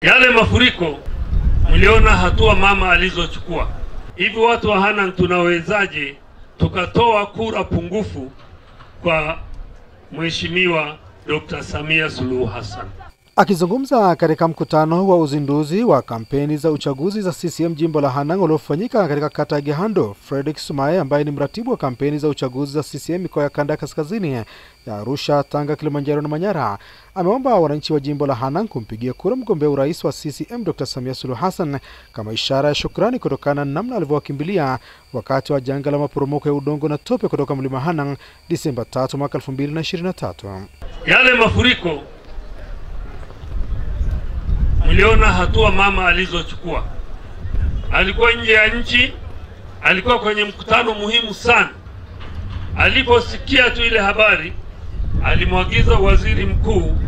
Yale mafuriko mliona hatua mama alizochukua. Hivi watu wa Hanang tunawezaje tukatoa kura pungufu kwa Mheshimiwa Dr. Samia Suluhu Hassan? Akizungumza katika mkutano wa uzinduzi wa kampeni za uchaguzi za CCM jimbo la Hanang uliofanyika katika kata ya Gehando, Fredrick Sumaye ambaye ni mratibu wa kampeni za uchaguzi za CCM mikoa ya kanda kaskazini ya Arusha, Tanga, Kilimanjaro na Manyara, ameomba wananchi wa jimbo la Hanang kumpigia kura mgombea urais wa CCM Dr. Samia Suluhu Hassan kama ishara ya shukrani kutokana na namna alivyowakimbilia wakati wa janga la maporomoko ya udongo na tope kutoka mlima Hanang Disemba 3 mwaka 2023. Yale mafuriko mliona hatua mama alizochukua. Alikuwa nje ya nchi, alikuwa kwenye mkutano muhimu sana. Aliposikia tu ile habari, alimwagiza waziri mkuu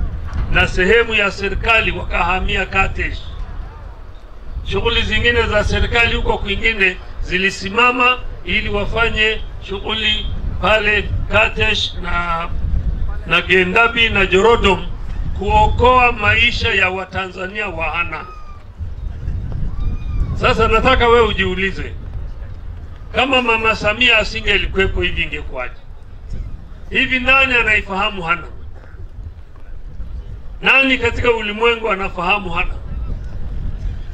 na sehemu ya serikali wakahamia Katesh. Shughuli zingine za serikali huko kwingine zilisimama ili wafanye shughuli pale Katesh na Gendabi na Jorodom kuokoa maisha ya Watanzania wa Hanang. Sasa nataka wewe ujiulize, kama mama Samia asingelikuwepo hivi ingekuwaje? Hivi nani anaifahamu Hanang? Nani katika ulimwengu anafahamu Hanang?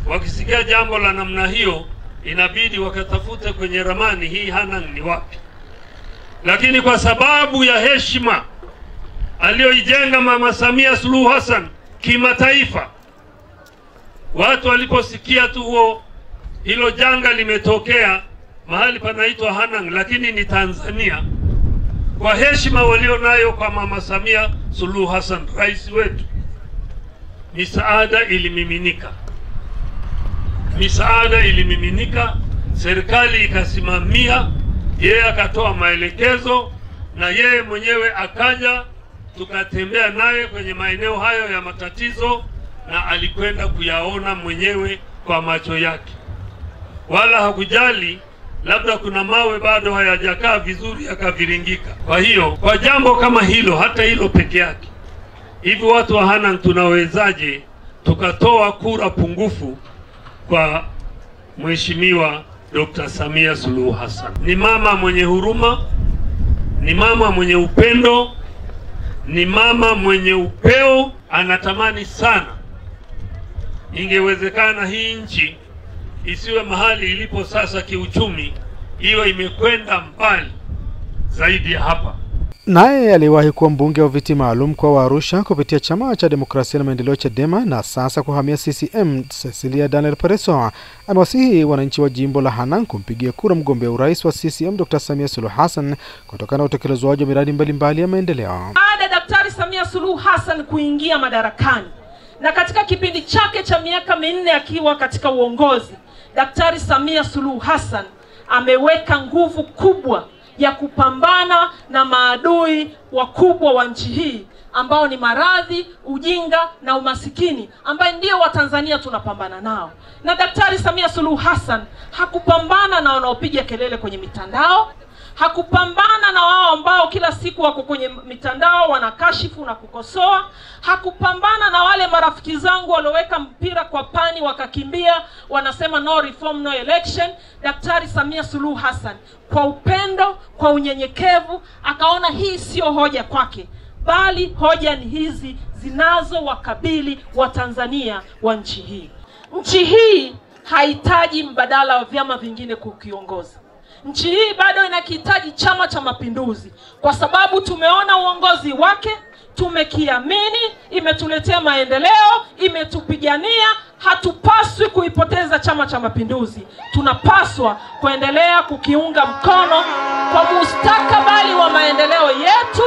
Wakisikia jambo la namna hiyo inabidi wakatafute kwenye ramani hii Hanang ni wapi. Lakini kwa sababu ya heshima aliyoijenga mama Samia Suluhu Hassan kimataifa, watu waliposikia tu hilo janga limetokea mahali panaitwa Hanang lakini ni Tanzania, kwa heshima walionayo kwa mama Samia Suluhu Hassan rais wetu, misaada ilimiminika, serikali ikasimamia, yeye akatoa maelekezo na yeye mwenyewe akaja, tukatembea naye kwenye maeneo hayo ya matatizo na alikwenda kuyaona mwenyewe kwa macho yake. Wala hakujali labda kuna mawe bado hayajakaa vizuri yakaviringika. Kwa hiyo kwa jambo kama hilo, hata hilo peke yake, hivi watu wa Hanang tunawezaje tukatoa kura pungufu kwa Mheshimiwa Dr. Samia Suluhu Hassan? Ni mama mwenye huruma, ni mama mwenye upendo, ni mama mwenye upeo. Anatamani sana ingewezekana hii nchi isiwe mahali ilipo sasa kiuchumi, iwe imekwenda mbali zaidi ya hapa. Naye aliwahi kuwa mbunge wa viti maalum kwa Arusha kupitia chama cha demokrasia na maendeleo Chadema na sasa kuhamia CCM, Cecilia Daniel Pereso amewasihi wananchi wa jimbo la Hanang kumpigia kura mgombea urais wa CCM Dr. Samia Suluhu Hassan kutokana na utekelezaji wa miradi mbalimbali ya maendeleo. Baada Daktari Samia Suluhu Hassan kuingia madarakani na katika kipindi chake cha miaka 4 akiwa katika uongozi, Daktari Samia Suluhu Hassan ameweka nguvu kubwa ya kupambana na maadui wakubwa wa nchi hii ambao ni maradhi, ujinga na umasikini, ambaye ndio Watanzania tunapambana nao. Na Daktari Samia Suluhu Hassan hakupambana na wanaopiga kelele kwenye mitandao, hakupambana na wao ambao kila siku wako kwenye mitandao wanakashifu na kukosoa, hakupambana na wale marafiki zangu walioweka mpira kwa pani wakakimbia wanasema no reform no election. Daktari Samia Suluhu Hassan kwa upendo, kwa unyenyekevu akaona hii sio hoja kwake, bali hoja ni hizi zinazowakabili Watanzania wa nchi hii. Nchi hii haihitaji mbadala wa vyama vingine kukiongoza. Nchi hii bado inahitaji Chama cha Mapinduzi, kwa sababu tumeona uongozi wake, tumekiamini, imetuletea maendeleo, imetupigania. Hatupaswi kuipoteza Chama cha Mapinduzi. Tunapaswa kuendelea kukiunga mkono kwa mustakabali wa maendeleo yetu,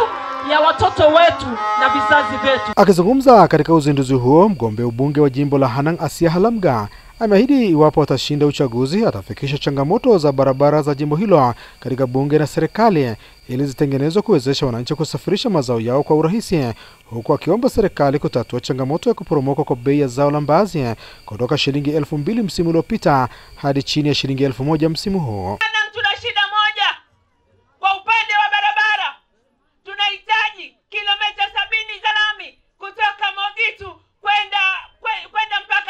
ya watoto wetu na vizazi vyetu. Akizungumza katika uzinduzi huo, mgombea ubunge wa jimbo la Hanang Asia Halamga ameahidi iwapo atashinda uchaguzi atafikisha changamoto za barabara za jimbo hilo katika bunge na serikali ili zitengenezwe kuwezesha wananchi kusafirisha mazao yao kwa urahisi, huku akiomba serikali kutatua changamoto ya kuporomoka kwa bei ya zao la mbaazi kutoka shilingi 2,000 msimu uliopita hadi chini ya shilingi 1,000 msimu huu. Tuna shida moja kwa upande wa barabara. Tunahitaji kilomita 70 za lami kutoka Mogitu kwenda mpaka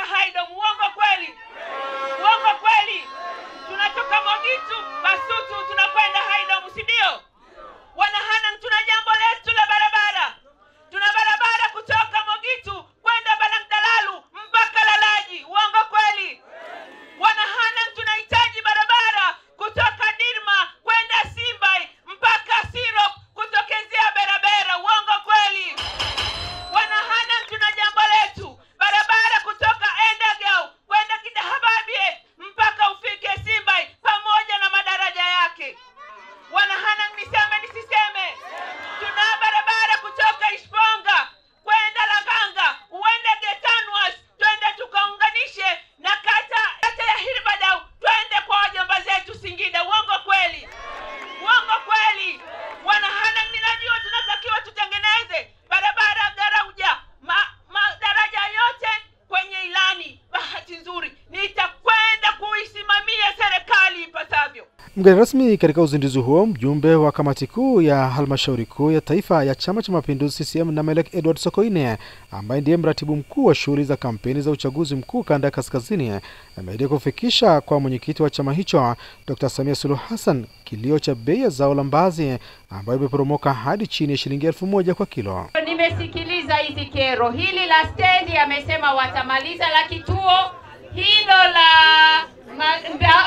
bahati nzuri nitakwenda kuisimamia serikali ipasavyo. Mgeni rasmi katika uzinduzi huo, mjumbe wa kamati kuu ya halmashauri kuu ya taifa ya Chama cha Mapinduzi CCM Namelek Edward Sokoine, ambaye ndiye mratibu mkuu wa shughuli za kampeni za uchaguzi mkuu kanda kaskazini, ameahidi kufikisha kwa mwenyekiti wa chama hicho Dr. Samia Suluhu Hassan kilio cha bei ya zao la mbaazi ambayo imeporomoka hadi chini ya shilingi 1000 kwa kilo. Nimesikiliza hizi kero. Hili la stendi amesema watamaliza, la kituo hilo la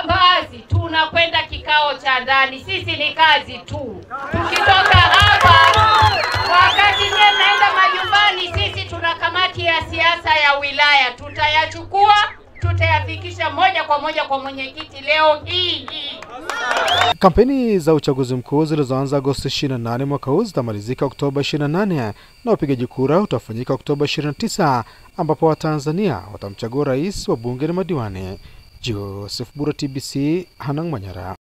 mbaazi tunakwenda kikao cha ndani. Sisi ni kazi tu. Tukitoka hapa wakati naenda majumbani, sisi tuna kamati ya siasa ya wilaya, tutayachukua, tutayafikisha moja kwa moja kwa mwenyekiti leo hii. Kampeni za uchaguzi mkuu zilizoanza Agosti 28 mwaka huu zitamalizika Oktoba 28 na upigaji kura utafanyika Oktoba 29 ambapo Watanzania watamchagua rais, wabunge na madiwani. Joseph Bura, TBC, Hanang' Manyara.